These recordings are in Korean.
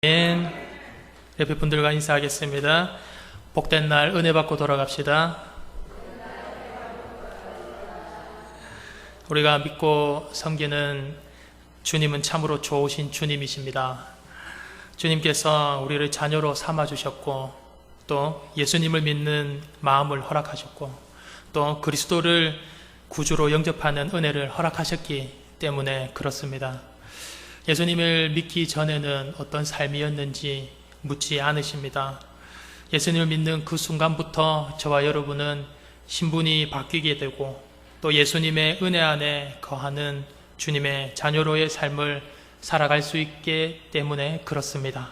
옆에 분들과 인사하겠습니다. 복된 날 은혜 받고 돌아갑시다. 우리가 믿고 섬기는 주님은 참으로 좋으신 주님이십니다. 주님께서 우리를 자녀로 삼아주셨고, 또 예수님을 믿는 마음을 허락하셨고, 또 그리스도를 구주로 영접하는 은혜를 허락하셨기 때문에 그렇습니다. 예수님을 믿기 전에는 어떤 삶이었는지 묻지 않으십니다. 예수님을 믿는 그 순간부터 저와 여러분은 신분이 바뀌게 되고, 또 예수님의 은혜 안에 거하는 주님의 자녀로의 삶을 살아갈 수 있기 때문에 그렇습니다.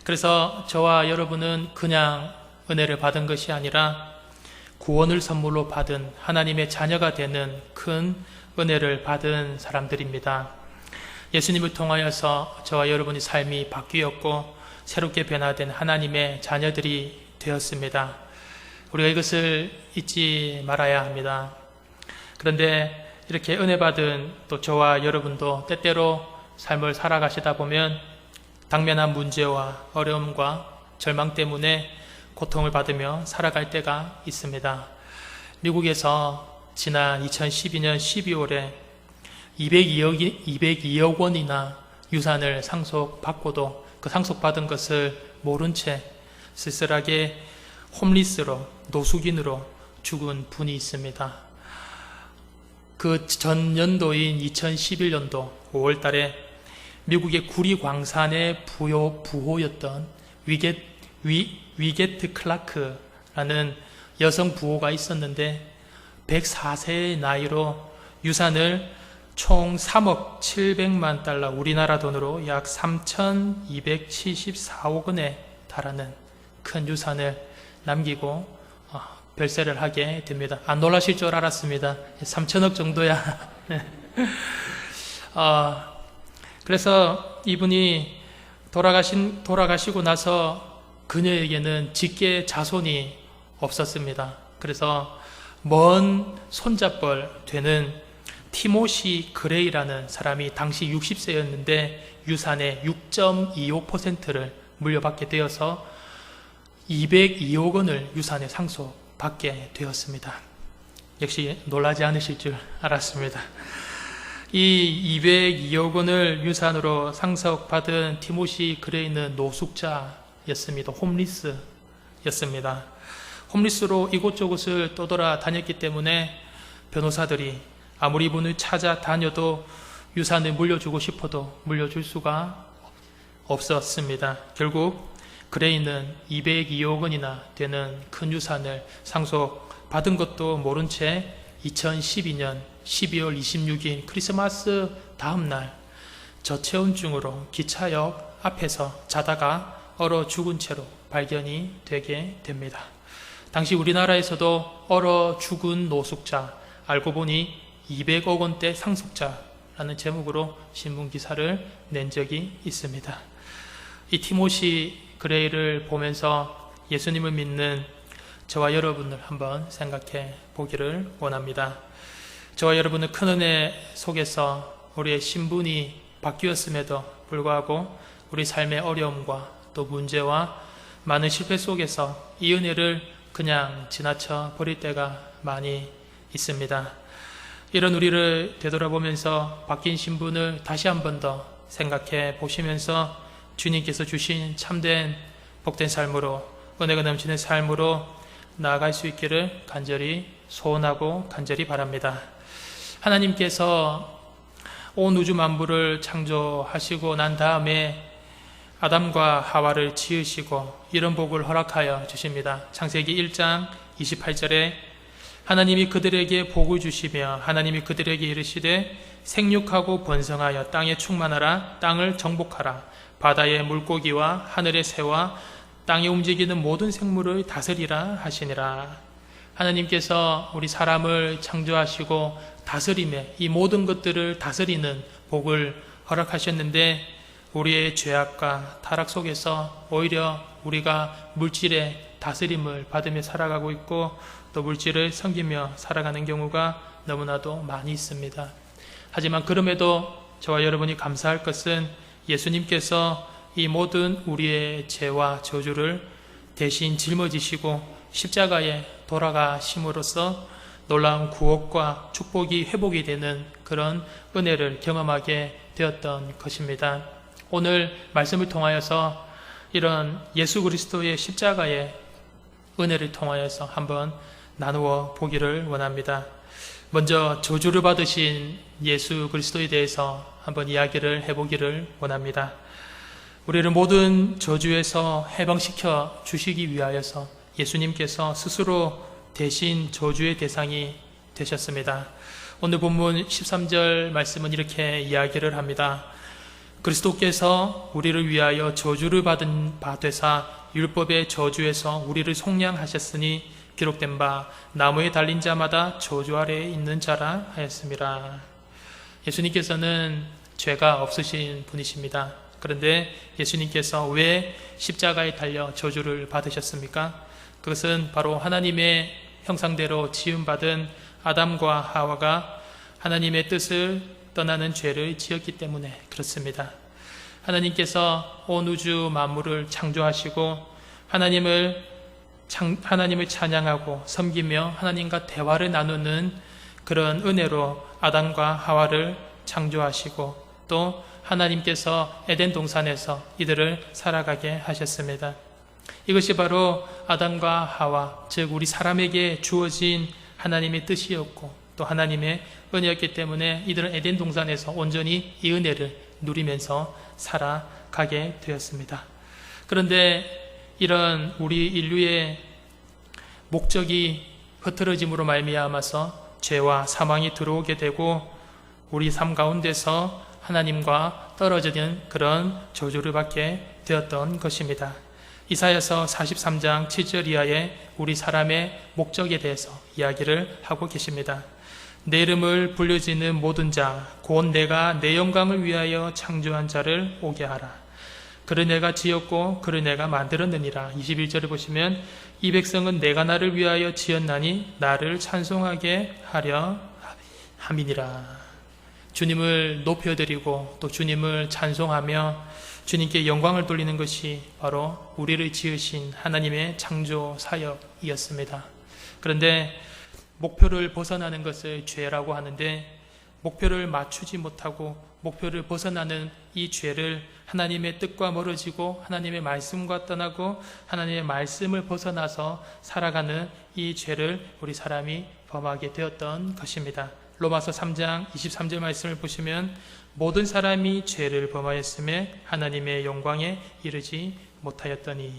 그래서 저와 여러분은 그냥 은혜를 받은 것이 아니라 구원을 선물로 받은 하나님의 자녀가 되는 큰 은혜를 받은 사람들입니다. 예수님을 통하여서 저와 여러분의 삶이 바뀌었고 새롭게 변화된 하나님의 자녀들이 되었습니다. 우리가 이것을 잊지 말아야 합니다. 그런데 이렇게 은혜 받은 또 저와 여러분도 때때로 삶을 살아가시다 보면 당면한 문제와 어려움과 절망 때문에 고통을 받으며 살아갈 때가 있습니다. 미국에서 지난 2012년 12월에 202억 원이나 유산을 상속받고도 그 상속받은 것을 모른 채 쓸쓸하게 홈리스로, 노숙인으로 죽은 분이 있습니다. 그 전년도인 2011년도 5월 달에 미국의 구리 광산의 부호였던 위게트 클라크라는 여성 부호가 있었는데 104세의 나이로 유산을 총 3억 700만 달러, 우리나라 돈으로 약 3,274억 원에 달하는 큰 유산을 남기고 별세를 하게 됩니다. 안 놀라실 줄 알았습니다. 3천억 정도야. 그래서 이분이 돌아가시고 나서 그녀에게는 직계 자손이 없었습니다. 그래서 먼 손잡벌 되는 티모시 그레이라는 사람이 당시 60세였는데 유산의 6.25%를 물려받게 되어서 202억 원을 유산에 상속받게 되었습니다. 역시 놀라지 않으실 줄 알았습니다. 이 202억 원을 유산으로 상속받은 티모시 그레이는 노숙자였습니다. 홈리스였습니다. 홈리스로 이곳저곳을 떠돌아다녔기 때문에 변호사들이 아무리 이분을 찾아다녀도 유산을 물려주고 싶어도 물려줄 수가 없었습니다. 결국 그레이는 202억 원이나 되는 큰 유산을 상속받은 것도 모른 채 2012년 12월 26일 크리스마스 다음날 저체온증으로 기차역 앞에서 자다가 얼어 죽은 채로 발견이 되게 됩니다. 당시 우리나라에서도 얼어 죽은 노숙자, 알고 보니 200억 원대 상속자라는 제목으로 신문 기사를 낸 적이 있습니다. 이 티모시 그레이를 보면서 예수님을 믿는 저와 여러분을 한번 생각해 보기를 원합니다. 저와 여러분은 큰 은혜 속에서 우리의 신분이 바뀌었음에도 불구하고 우리 삶의 어려움과 또 문제와 많은 실패 속에서 이 은혜를 그냥 지나쳐 버릴 때가 많이 있습니다. 이런 우리를 되돌아보면서 바뀐 신분을 다시 한 번 더 생각해 보시면서 주님께서 주신 참된 복된 삶으로, 은혜가 넘치는 삶으로 나아갈 수 있기를 간절히 소원하고 간절히 바랍니다. 하나님께서 온 우주 만물을 창조하시고 난 다음에 아담과 하와를 지으시고 이런 복을 허락하여 주십니다. 창세기 1장 28절에 하나님이 그들에게 복을 주시며 하나님이 그들에게 이르시되 생육하고 번성하여 땅에 충만하라. 땅을 정복하라. 바다의 물고기와 하늘의 새와 땅에 움직이는 모든 생물을 다스리라 하시니라. 하나님께서 우리 사람을 창조하시고 다스림에 이 모든 것들을 다스리는 복을 허락하셨는데 우리의 죄악과 타락 속에서 오히려 우리가 물질의 다스림을 받으며 살아가고 있고 또 물질을 섬기며 살아가는 경우가 너무나도 많이 있습니다. 하지만 그럼에도 저와 여러분이 감사할 것은 예수님께서 이 모든 우리의 죄와 저주를 대신 짊어지시고 십자가에 돌아가심으로써 놀라운 구원과 축복이 회복이 되는 그런 은혜를 경험하게 되었던 것입니다. 오늘 말씀을 통하여서 이런 예수 그리스도의 십자가의 은혜를 통하여서 한번 나누어 보기를 원합니다. 먼저 저주를 받으신 예수 그리스도에 대해서 한번 이야기를 해보기를 원합니다. 우리를 모든 저주에서 해방시켜 주시기 위하여서 예수님께서 스스로 대신 저주의 대상이 되셨습니다. 오늘 본문 13절 말씀은 이렇게 이야기를 합니다. 그리스도께서 우리를 위하여 저주를 받은 바 되사 율법의 저주에서 우리를 속량하셨으니 기록된 바 나무에 달린 자마다 저주 아래에 있는 자라 하였습니다. 예수님께서는 죄가 없으신 분이십니다. 그런데 예수님께서 왜 십자가에 달려 저주를 받으셨습니까? 그것은 바로 하나님의 형상대로 지음받은 아담과 하와가 하나님의 뜻을 떠나는 죄를 지었기 때문에 그렇습니다. 하나님께서 온 우주 만물을 창조하시고 하나님을 찬양하고 섬기며 하나님과 대화를 나누는 그런 은혜로 아담과 하와를 창조하시고 또 하나님께서 에덴 동산에서 이들을 살아가게 하셨습니다. 이것이 바로 아담과 하와, 즉 우리 사람에게 주어진 하나님의 뜻이었고 또 하나님의 은혜였기 때문에 이들은 에덴 동산에서 온전히 이 은혜를 누리면서 살아가게 되었습니다. 그런데 이런 우리 인류의 목적이 흐트러짐으로 말미암아서 죄와 사망이 들어오게 되고 우리 삶 가운데서 하나님과 떨어지는 그런 저주를 받게 되었던 것입니다. 이사야서 43장 7절 이하에 우리 사람의 목적에 대해서 이야기를 하고 계십니다. 내 이름을 불려지는 모든 자, 곧 내가 내 영광을 위하여 창조한 자를 오게 하라. 그를 내가 지었고 그를 내가 만들었느니라. 21절을 보시면 이 백성은 내가 나를 위하여 지었나니 나를 찬송하게 하려 함이니라. 주님을 높여드리고 또 주님을 찬송하며 주님께 영광을 돌리는 것이 바로 우리를 지으신 하나님의 창조 사역이었습니다. 그런데 목표를 벗어나는 것을 죄라고 하는데 목표를 맞추지 못하고 목표를 벗어나는 이 죄를 하나님의 뜻과 멀어지고 하나님의 말씀과 떠나고 하나님의 말씀을 벗어나서 살아가는 이 죄를 우리 사람이 범하게 되었던 것입니다. 로마서 3장 23절 말씀을 보시면 모든 사람이 죄를 범하였음에 하나님의 영광에 이르지 못하였더니,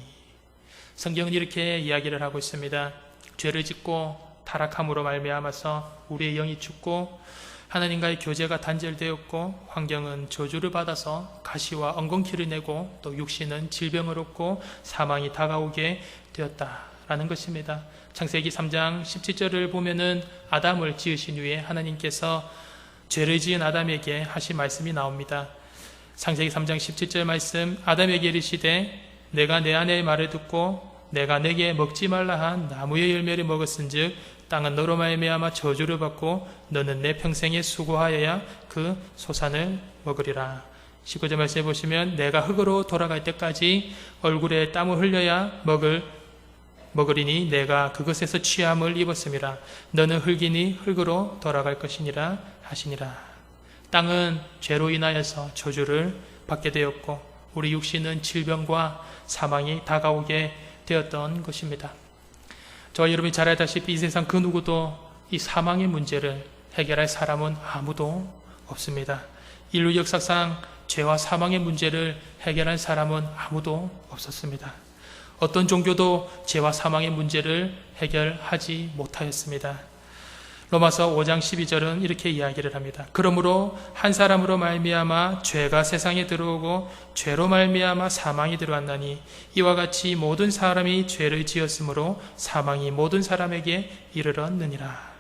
성경은 이렇게 이야기를 하고 있습니다. 죄를 짓고 타락함으로 말미암아서 우리의 영이 죽고 하나님과의 교제가 단절되었고 환경은 저주를 받아서 가시와 엉겅퀴를 내고 또 육신은 질병을 얻고 사망이 다가오게 되었다라는 것입니다. 창세기 3장 17절을 보면은 아담을 지으신 후에 하나님께서 죄를 지은 아담에게 하신 말씀이 나옵니다. 창세기 3장 17절 말씀, 아담에게 이르시되 내가 내 아내의 말을 듣고 내가 내게 먹지 말라 한 나무의 열매를 먹었은즉 땅은 너로 말미암아 저주를 받고 너는 내 평생에 수고하여야 그 소산을 먹으리라. 19절 말씀해 보시면 내가 흙으로 돌아갈 때까지 얼굴에 땀을 흘려야 먹으리니 내가 그것에서 취함을 입었음이라. 너는 흙이니 흙으로 돌아갈 것이니라 하시니라. 땅은 죄로 인하여서 저주를 받게 되었고 우리 육신은 질병과 사망이 다가오게 되었던 것입니다. 저와 여러분이 잘 알다시피 이 세상 그 누구도 이 사망의 문제를 해결할 사람은 아무도 없습니다. 인류 역사상 죄와 사망의 문제를 해결할 사람은 아무도 없었습니다. 어떤 종교도 죄와 사망의 문제를 해결하지 못하였습니다. 로마서 5장 12절은 이렇게 이야기를 합니다. 그러므로 한 사람으로 말미암아 죄가 세상에 들어오고 죄로 말미암아 사망이 들어왔나니 이와 같이 모든 사람이 죄를 지었으므로 사망이 모든 사람에게 이르렀느니라.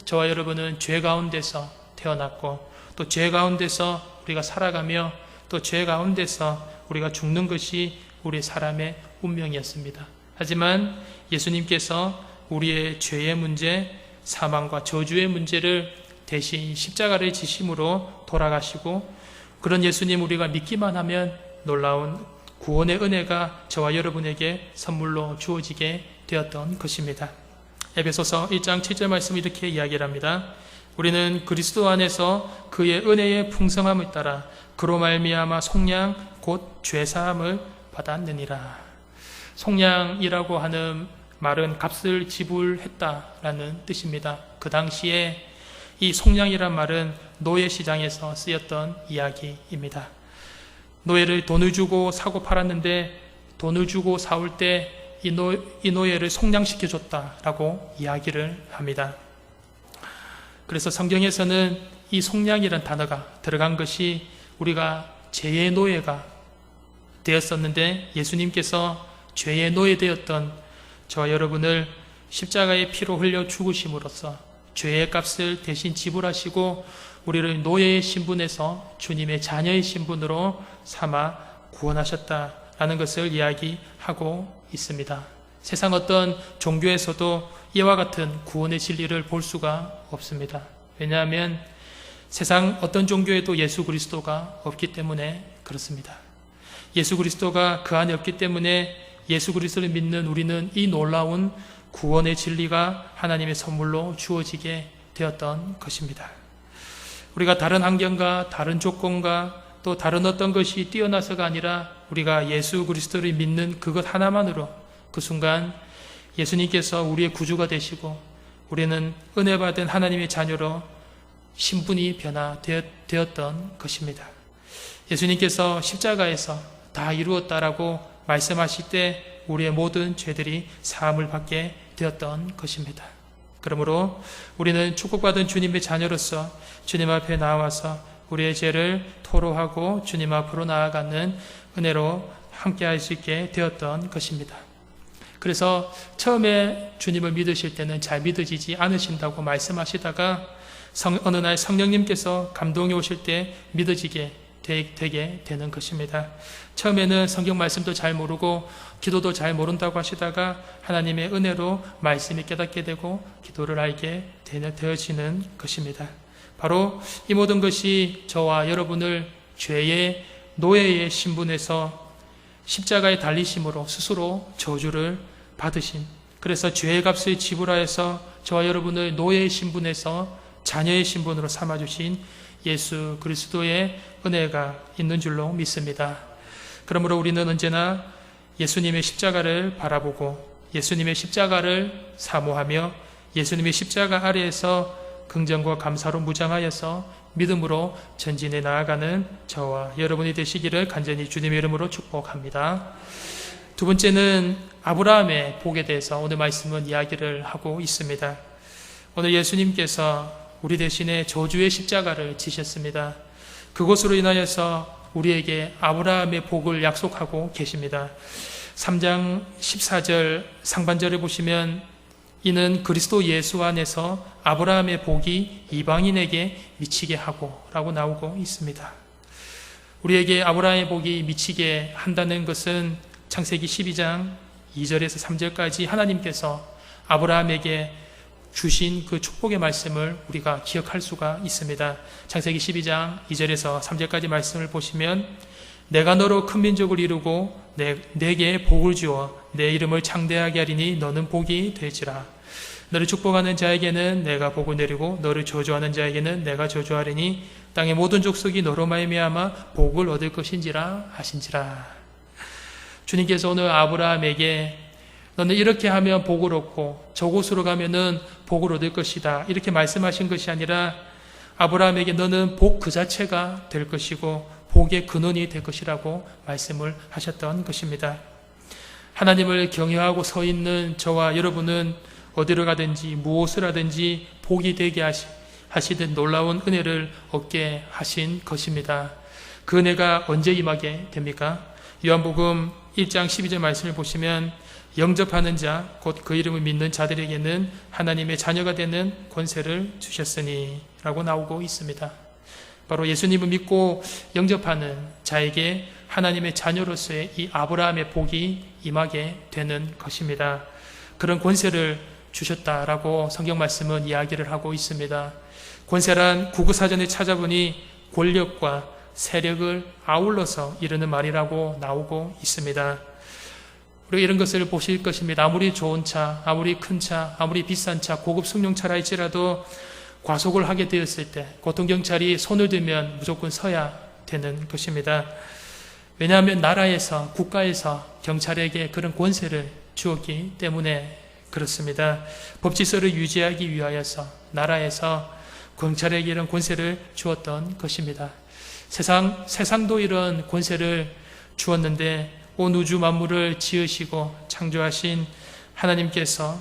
저와 여러분은 죄 가운데서 태어났고 또 죄 가운데서 우리가 살아가며 또 죄 가운데서 우리가 죽는 것이 우리 사람의 운명이었습니다. 하지만 예수님께서 우리의 죄의 문제, 사망과 저주의 문제를 대신 십자가를 지심으로 돌아가시고 그런 예수님 우리가 믿기만 하면 놀라운 구원의 은혜가 저와 여러분에게 선물로 주어지게 되었던 것입니다. 에베소서 1장 7절 말씀이 이렇게 이야기를 합니다. 우리는 그리스도 안에서 그의 은혜의 풍성함을 따라 그로 말미암아 속량 곧 죄사함을 받았느니라. 속량이라고 하는 말은 값을 지불했다라는 뜻입니다. 그 당시에 이 속량이란 말은 노예 시장에서 쓰였던 이야기입니다. 노예를 돈을 주고 사고 팔았는데 돈을 주고 사올 때 이 노예를 속량시켜줬다라고 이야기를 합니다. 그래서 성경에서는 이 속량이란 단어가 들어간 것이 우리가 죄의 노예가 되었었는데 예수님께서 죄의 노예되었던 저와 여러분을 십자가의 피로 흘려 죽으심으로써 죄의 값을 대신 지불하시고 우리를 노예의 신분에서 주님의 자녀의 신분으로 삼아 구원하셨다라는 것을 이야기하고 있습니다. 세상 어떤 종교에서도 이와 같은 구원의 진리를 볼 수가 없습니다. 왜냐하면 세상 어떤 종교에도 예수 그리스도가 없기 때문에 그렇습니다. 예수 그리스도가 그 안에 없기 때문에 예수 그리스도를 믿는 우리는 이 놀라운 구원의 진리가 하나님의 선물로 주어지게 되었던 것입니다. 우리가 다른 환경과 다른 조건과 또 다른 어떤 것이 뛰어나서가 아니라 우리가 예수 그리스도를 믿는 그것 하나만으로 그 순간 예수님께서 우리의 구주가 되시고 우리는 은혜 받은 하나님의 자녀로 신분이 변화되었던 것입니다. 예수님께서 십자가에서 다 이루었다라고 말씀하실 때 우리의 모든 죄들이 사함을 받게 되었던 것입니다. 그러므로 우리는 축복받은 주님의 자녀로서 주님 앞에 나와서 우리의 죄를 토로하고 주님 앞으로 나아가는 은혜로 함께할 수 있게 되었던 것입니다. 그래서 처음에 주님을 믿으실 때는 잘 믿어지지 않으신다고 말씀하시다가 어느 날 성령님께서 감동이 오실 때 믿어지게 되게 되는 것입니다. 처음에는 성경 말씀도 잘 모르고 기도도 잘 모른다고 하시다가 하나님의 은혜로 말씀이 깨닫게 되고 기도를 알게 되어지는 것입니다. 바로 이 모든 것이 저와 여러분을 죄의 노예의 신분에서 십자가에 달리심으로 스스로 저주를 받으심, 그래서 죄의 값을 지불하여서 저와 여러분을 노예의 신분에서 자녀의 신분으로 삼아주신 예수 그리스도의 은혜가 있는 줄로 믿습니다. 그러므로 우리는 언제나 예수님의 십자가를 바라보고 예수님의 십자가를 사모하며 예수님의 십자가 아래에서 긍정과 감사로 무장하여서 믿음으로 전진해 나아가는 저와 여러분이 되시기를 간절히 주님의 이름으로 축복합니다. 두 번째는 아브라함의 복에 대해서 오늘 말씀은 이야기를 하고 있습니다. 오늘 예수님께서 우리 대신에 저주의 십자가를 지셨습니다. 그것으로 인하여서 우리에게 아브라함의 복을 약속하고 계십니다. 3장 14절 상반절에 보시면 이는 그리스도 예수 안에서 아브라함의 복이 이방인에게 미치게 하고 라고 나오고 있습니다. 우리에게 아브라함의 복이 미치게 한다는 것은 창세기 12장 2절에서 3절까지 하나님께서 아브라함에게 주신 그 축복의 말씀을 우리가 기억할 수가 있습니다. 창세기 12장 2절에서 3절까지 말씀을 보시면 내가 너로 큰 민족을 이루고 내게 복을 주어 내 이름을 창대하게 하리니 너는 복이 되지라. 너를 축복하는 자에게는 내가 복을 내리고 너를 저주하는 자에게는 내가 저주하리니 땅의 모든 족속이 너로 말미암아 복을 얻을 것인지라 하신지라. 주님께서 오늘 아브라함에게 너는 이렇게 하면 복을 얻고 저곳으로 가면은 복을 얻을 것이다 이렇게 말씀하신 것이 아니라 아브라함에게 너는 복 그 자체가 될 것이고 복의 근원이 될 것이라고 말씀을 하셨던 것입니다. 하나님을 경외하고 서 있는 저와 여러분은 어디로 가든지 무엇을 하든지 복이 되게 하시듯 놀라운 은혜를 얻게 하신 것입니다. 그 은혜가 언제 임하게 됩니까? 요한복음 1장 12절 말씀을 보시면 영접하는 자, 곧 그 이름을 믿는 자들에게는 하나님의 자녀가 되는 권세를 주셨으니 라고 나오고 있습니다. 바로 예수님을 믿고 영접하는 자에게 하나님의 자녀로서의 이 아브라함의 복이 임하게 되는 것입니다. 그런 권세를 주셨다라고 성경 말씀은 이야기를 하고 있습니다. 권세란 구구사전에 찾아보니 권력과 세력을 아울러서 이르는 말이라고 나오고 있습니다. 우리가 이런 것을 보실 것입니다. 아무리 좋은 차, 아무리 큰 차, 아무리 비싼 차, 고급 승용차라 할지라도 과속을 하게 되었을 때 교통경찰이 손을 들면 무조건 서야 되는 것입니다. 왜냐하면 나라에서, 국가에서 경찰에게 그런 권세를 주었기 때문에 그렇습니다. 법 질서를 유지하기 위하여서 나라에서 경찰에게 이런 권세를 주었던 것입니다. 세상도 이런 권세를 주었는데 온 우주 만물을 지으시고 창조하신 하나님께서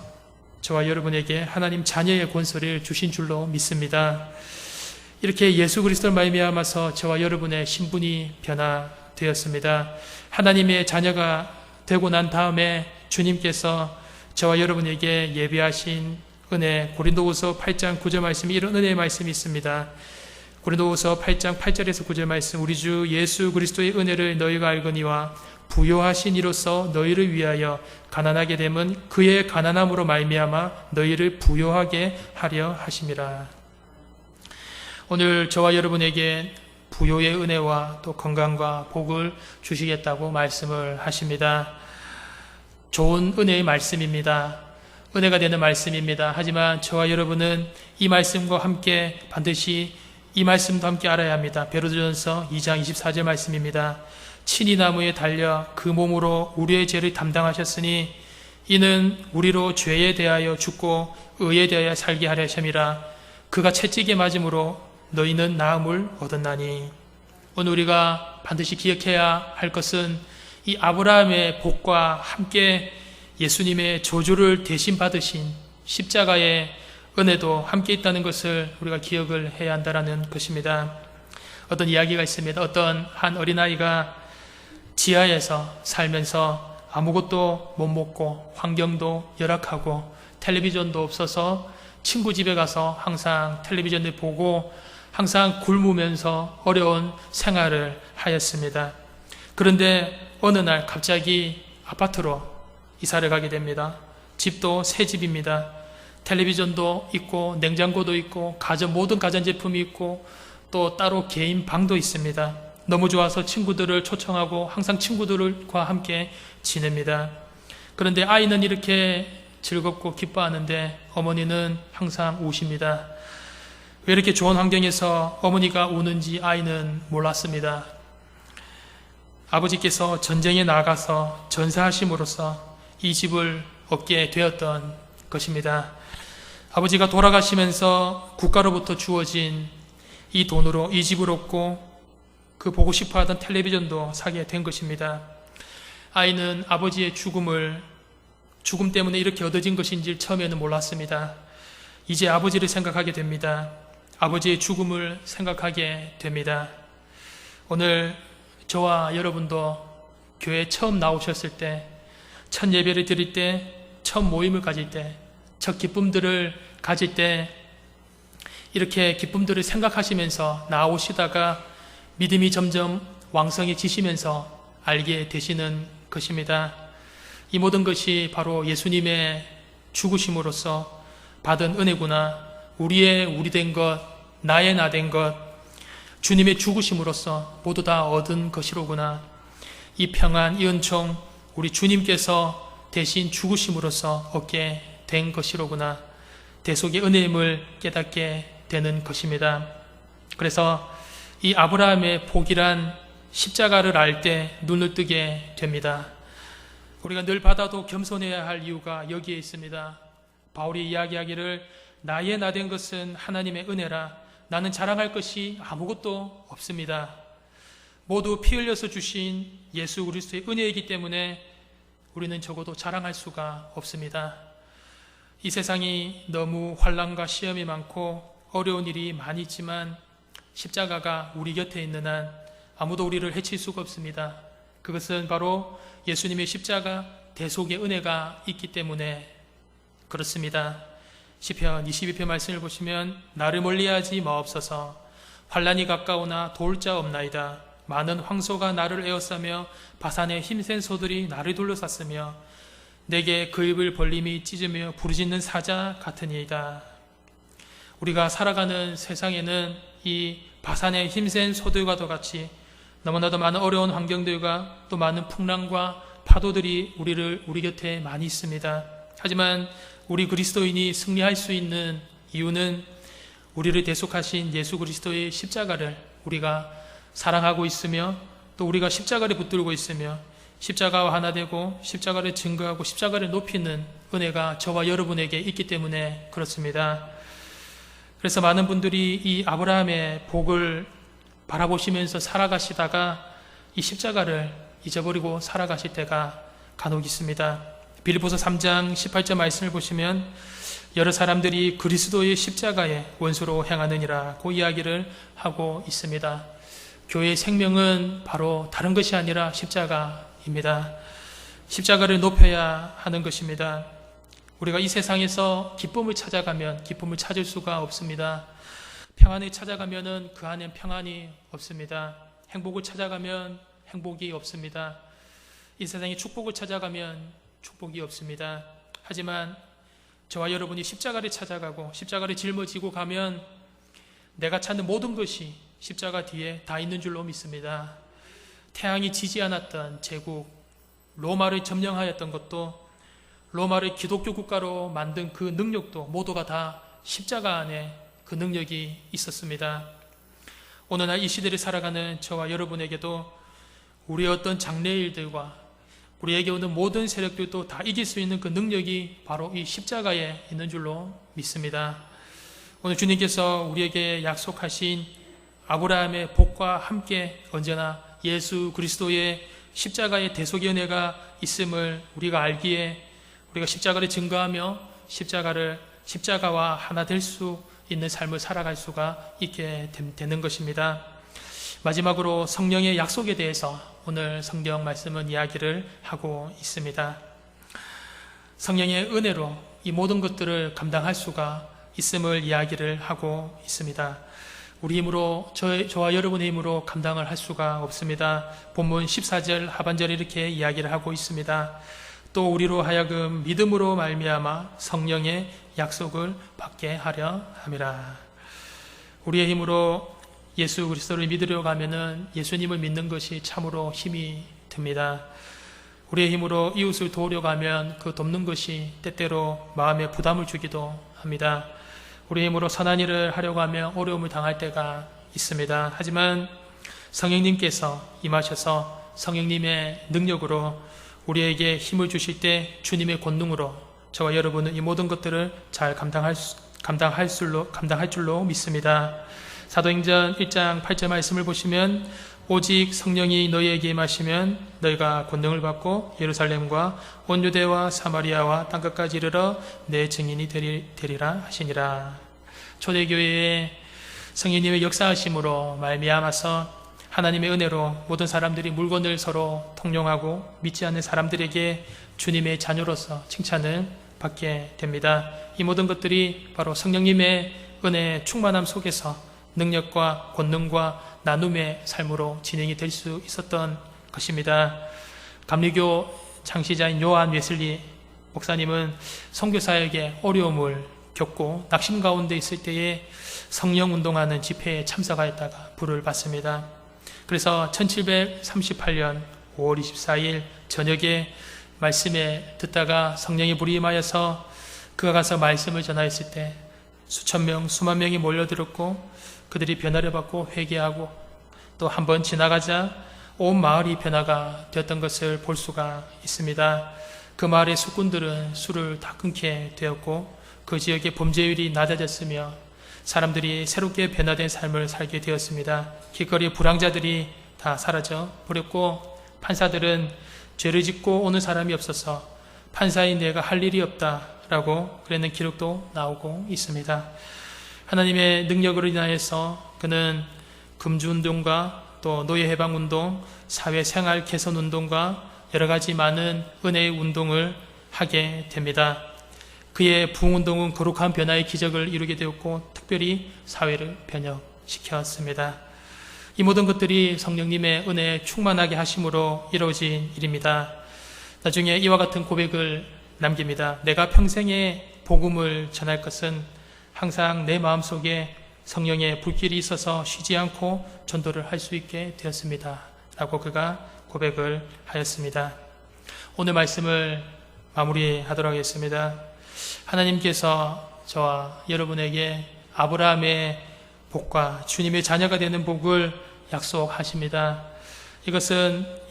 저와 여러분에게 하나님 자녀의 권세를 주신 줄로 믿습니다. 이렇게 예수 그리스도를 말미암아서 저와 여러분의 신분이 변화되었습니다. 하나님의 자녀가 되고 난 다음에 주님께서 저와 여러분에게 예비하신 은혜, 고린도후서 8장 9절 말씀이 이런 은혜의 말씀이 있습니다. 고린도후서 8장 8절에서 9절 말씀, 우리 주 예수 그리스도의 은혜를 너희가 알거니와 부요하신 이로써 너희를 위하여 가난하게 됨은 그의 가난함으로 말미암아 너희를 부요하게 하려 하심이라. 오늘 저와 여러분에게 부요의 은혜와 또 건강과 복을 주시겠다고 말씀을 하십니다. 좋은 은혜의 말씀입니다. 은혜가 되는 말씀입니다. 하지만 저와 여러분은 이 말씀과 함께 반드시 이 말씀도 함께 알아야 합니다. 베드로전서 2장 24절 말씀입니다. 친히 나무에 달려 그 몸으로 우리의 죄를 담당하셨으니 이는 우리로 죄에 대하여 죽고 의에 대하여 살게 하려 하심이라. 그가 채찍에 맞음으로 너희는 나음을 얻었나니. 오늘 우리가 반드시 기억해야 할 것은 이 아브라함의 복과 함께 예수님의 저주를 대신 받으신 십자가의 은혜도 함께 있다는 것을 우리가 기억을 해야 한다는 것입니다. 어떤 이야기가 있습니다. 어떤 한 어린아이가 지하에서 살면서 아무것도 못 먹고 환경도 열악하고 텔레비전도 없어서 친구 집에 가서 항상 텔레비전을 보고 항상 굶으면서 어려운 생활을 하였습니다. 그런데 어느 날 갑자기 아파트로 이사를 가게 됩니다. 집도 새 집입니다. 텔레비전도 있고 냉장고도 있고 모든 가전제품이 있고 또 따로 개인 방도 있습니다. 너무 좋아서 친구들을 초청하고 항상 친구들과 함께 지냅니다. 그런데 아이는 이렇게 즐겁고 기뻐하는데 어머니는 항상 우십니다. 왜 이렇게 좋은 환경에서 어머니가 우는지 아이는 몰랐습니다. 아버지께서 전쟁에 나가서 전사하심으로써 이 집을 얻게 되었던 것입니다. 아버지가 돌아가시면서 국가로부터 주어진 이 돈으로 이 집을 얻고 그 보고 싶어 하던 텔레비전도 사게 된 것입니다. 아이는 아버지의 죽음 때문에 이렇게 얻어진 것인지 처음에는 몰랐습니다. 이제 아버지를 생각하게 됩니다. 아버지의 죽음을 생각하게 됩니다. 오늘 저와 여러분도 교회 처음 나오셨을 때, 첫 예배를 드릴 때, 첫 모임을 가질 때, 첫 기쁨들을 가질 때 이렇게 기쁨들을 생각하시면서 나오시다가 믿음이 점점 왕성해지시면서 알게 되시는 것입니다. 이 모든 것이 바로 예수님의 죽으심으로써 받은 은혜구나. 우리 된 것, 나의 나 된 것, 주님의 죽으심으로써 모두 다 얻은 것이로구나. 이 평안, 이 은총, 우리 주님께서 대신 죽으심으로써 얻게 된 것이로구나. 대속의 은혜임을 깨닫게 되는 것입니다. 그래서 이 아브라함의 복이란 십자가를 알 때 눈을 뜨게 됩니다. 우리가 늘 받아도 겸손해야 할 이유가 여기에 있습니다. 바울이 이야기하기를 나의 나 된 것은 하나님의 은혜라. 나는 자랑할 것이 아무것도 없습니다. 모두 피 흘려서 주신 예수 그리스도의 은혜이기 때문에 우리는 적어도 자랑할 수가 없습니다. 이 세상이 너무 환난과 시험이 많고 어려운 일이 많이 있지만 십자가가 우리 곁에 있는 한 아무도 우리를 해칠 수가 없습니다. 그것은 바로 예수님의 십자가 대속의 은혜가 있기 때문에 그렇습니다. 시편 22편 말씀을 보시면 나를 멀리하지 마옵소서. 환난이 가까우나 도울 자 없나이다. 많은 황소가 나를 에워싸며 바산의 힘센 소들이 나를 둘러쌌으며 내게 그 입을 벌림이 찢으며 부르짖는 사자 같으니이다. 우리가 살아가는 세상에는 이 바산의 힘센 소들과도 같이 너무나도 많은 어려운 환경들과 또 많은 풍랑과 파도들이 우리 곁에 많이 있습니다. 하지만 우리 그리스도인이 승리할 수 있는 이유는 우리를 대속하신 예수 그리스도의 십자가를 우리가 사랑하고 있으며 또 우리가 십자가를 붙들고 있으며 십자가와 하나 되고 십자가를 증거하고 십자가를 높이는 은혜가 저와 여러분에게 있기 때문에 그렇습니다. 그래서 많은 분들이 이 아브라함의 복을 바라보시면서 살아가시다가 이 십자가를 잊어버리고 살아가실 때가 간혹 있습니다. 빌립보서 3장 18절 말씀을 보시면 여러 사람들이 그리스도의 십자가에 원수로 행하느니라 그 이야기를 하고 있습니다. 교회의 생명은 바로 다른 것이 아니라 십자가입니다. 십자가를 높여야 하는 것입니다. 우리가 이 세상에서 기쁨을 찾아가면 기쁨을 찾을 수가 없습니다. 평안을 찾아가면 그 안엔 평안이 없습니다. 행복을 찾아가면 행복이 없습니다. 이 세상에 축복을 찾아가면 축복이 없습니다. 하지만 저와 여러분이 십자가를 찾아가고 십자가를 짊어지고 가면 내가 찾는 모든 것이 십자가 뒤에 다 있는 줄로 믿습니다. 태양이 지지 않았던 제국 로마를 점령하였던 것도 로마를 기독교 국가로 만든 그 능력도 모두가 다 십자가 안에 그 능력이 있었습니다. 오늘날 이 시대를 살아가는 저와 여러분에게도 우리의 어떤 장래일들과 우리에게 오는 모든 세력들도 다 이길 수 있는 그 능력이 바로 이 십자가에 있는 줄로 믿습니다. 오늘 주님께서 우리에게 약속하신 아브라함의 복과 함께 언제나 예수 그리스도의 십자가의 대속의 은혜가 있음을 우리가 알기에 우리가 십자가를 증거하며 십자가와 하나 될 수 있는 삶을 살아갈 수가 있게 되는 것입니다. 마지막으로 성령의 약속에 대해서 오늘 성경 말씀은 이야기를 하고 있습니다. 성령의 은혜로 이 모든 것들을 감당할 수가 있음을 이야기를 하고 있습니다. 우리 힘으로 저와 여러분의 힘으로 감당을 할 수가 없습니다. 본문 14절 하반절에 이렇게 이야기를 하고 있습니다. 또 우리로 하여금 믿음으로 말미암아 성령의 약속을 받게 하려 함이라. 우리의 힘으로 예수 그리스도를 믿으려고 하면은 예수님을 믿는 것이 참으로 힘이 듭니다. 우리의 힘으로 이웃을 도우려고 하면 그 돕는 것이 때때로 마음에 부담을 주기도 합니다. 우리의 힘으로 선한 일을 하려고 하면 어려움을 당할 때가 있습니다. 하지만 성령님께서 임하셔서 성령님의 능력으로 우리에게 힘을 주실 때 주님의 권능으로 저와 여러분은 이 모든 것들을 잘 감당할 줄로 믿습니다. 사도행전 1장 8절 말씀을 보시면 오직 성령이 너희에게 임하시면 너희가 권능을 받고 예루살렘과 온 유대와 사마리아와 땅끝까지 이르러 내 증인이 되리라 하시니라. 초대교회의 성령님의 역사하심으로 말미암아서 하나님의 은혜로 모든 사람들이 물건을 서로 통용하고 믿지 않는 사람들에게 주님의 자녀로서 칭찬을 받게 됩니다. 이 모든 것들이 바로 성령님의 은혜 충만함 속에서 능력과 권능과 나눔의 삶으로 진행이 될 수 있었던 것입니다. 감리교 창시자인 요한 웨슬리 목사님은 선교사에게 어려움을 겪고 낙심 가운데 있을 때에 성령 운동하는 집회에 참석하였다가 불을 받습니다. 그래서 1738년 5월 24일 저녁에 말씀에 듣다가 성령이 불이 임하여서 그가 가서 말씀을 전하였을 때 수천 명, 수만 명이 몰려들었고 그들이 변화를 받고 회개하고 또 한 번 지나가자 온 마을이 변화가 되었던 것을 볼 수가 있습니다. 그 마을의 수꾼들은 술을 다 끊게 되었고 그 지역의 범죄율이 낮아졌으며 사람들이 새롭게 변화된 삶을 살게 되었습니다. 길거리 불황자들이 다 사라져 버렸고 판사들은 죄를 짓고 오는 사람이 없어서 판사인 내가 할 일이 없다라고 그랬는 기록도 나오고 있습니다. 하나님의 능력으로 인하여서 그는 금주운동과 또 노예해방운동, 사회생활 개선운동과 여러 가지 많은 은혜의 운동을 하게 됩니다. 그의 부흥운동은 거룩한 변화의 기적을 이루게 되었고 특별히 사회를 변혁시켰습니다. 이 모든 것들이 성령님의 은혜에 충만하게 하심으로 이루어진 일입니다. 나중에 이와 같은 고백을 남깁니다. 내가 평생에 복음을 전할 것은 항상 내 마음속에 성령의 불길이 있어서 쉬지 않고 전도를 할 수 있게 되었습니다. 라고 그가 고백을 하였습니다. 오늘 말씀을 마무리하도록 하겠습니다. 하나님께서 저와 여러분에게 아브라함의 복과 주님의 자녀가 되는 복을 약속하십니다.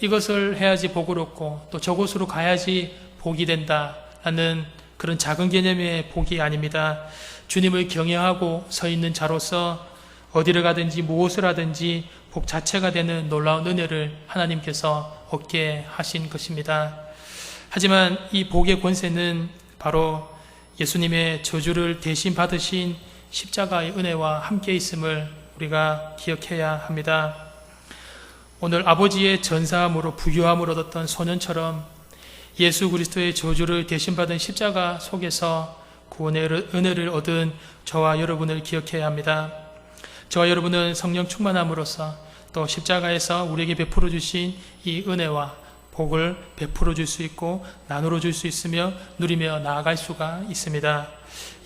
이것을 해야지 복을 얻고 또 저곳으로 가야지 복이 된다라는 그런 작은 개념의 복이 아닙니다. 주님을 경외하고 서 있는 자로서 어디를 가든지 무엇을 하든지 복 자체가 되는 놀라운 은혜를 하나님께서 얻게 하신 것입니다. 하지만 이 복의 권세는 바로 예수님의 저주를 대신 받으신 십자가의 은혜와 함께 있음을 우리가 기억해야 합니다. 오늘 아버지의 전사함으로 부유함을 얻었던 소년처럼 예수 그리스도의 저주를 대신 받은 십자가 속에서 구원의 은혜를 얻은 저와 여러분을 기억해야 합니다. 저와 여러분은 성령 충만함으로써 또 십자가에서 우리에게 베풀어 주신 이 은혜와 복을 베풀어 줄 수 있고 나누어 줄 수 있으며 누리며 나아갈 수가 있습니다.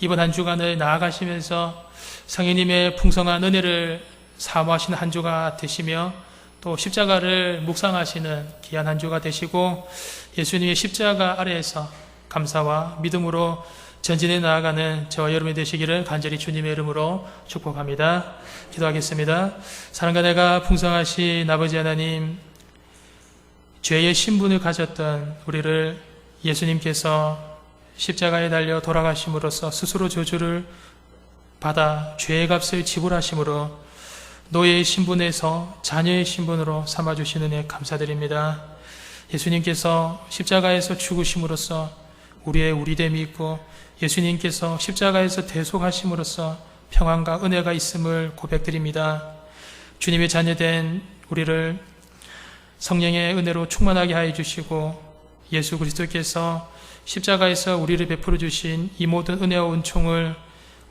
이번 한 주간을 나아가시면서 성령님의 풍성한 은혜를 사모하시는 한 주가 되시며 또 십자가를 묵상하시는 귀한 한 주가 되시고 예수님의 십자가 아래에서 감사와 믿음으로 전진해 나아가는 저와 여러분이 되시기를 간절히 주님의 이름으로 축복합니다. 기도하겠습니다. 사랑과 내가 풍성하신 아버지 하나님, 죄의 신분을 가졌던 우리를 예수님께서 십자가에 달려 돌아가심으로써 스스로 저주를 받아 죄의 값을 지불하심으로 노예의 신분에서 자녀의 신분으로 삼아주시는 은혜 감사드립니다. 예수님께서 십자가에서 죽으심으로써 우리의 우리됨이 있고 예수님께서 십자가에서 대속하심으로써 평안과 은혜가 있음을 고백드립니다. 주님의 자녀된 우리를 성령의 은혜로 충만하게 하여 주시고 예수 그리스도께서 십자가에서 우리를 베풀어 주신 이 모든 은혜와 은총을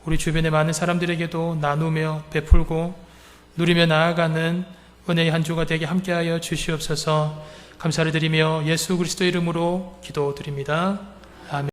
우리 주변의 많은 사람들에게도 나누며 베풀고 누리며 나아가는 은혜의 한 주가 되게 함께하여 주시옵소서. 감사를 드리며 예수 그리스도 이름으로 기도드립니다.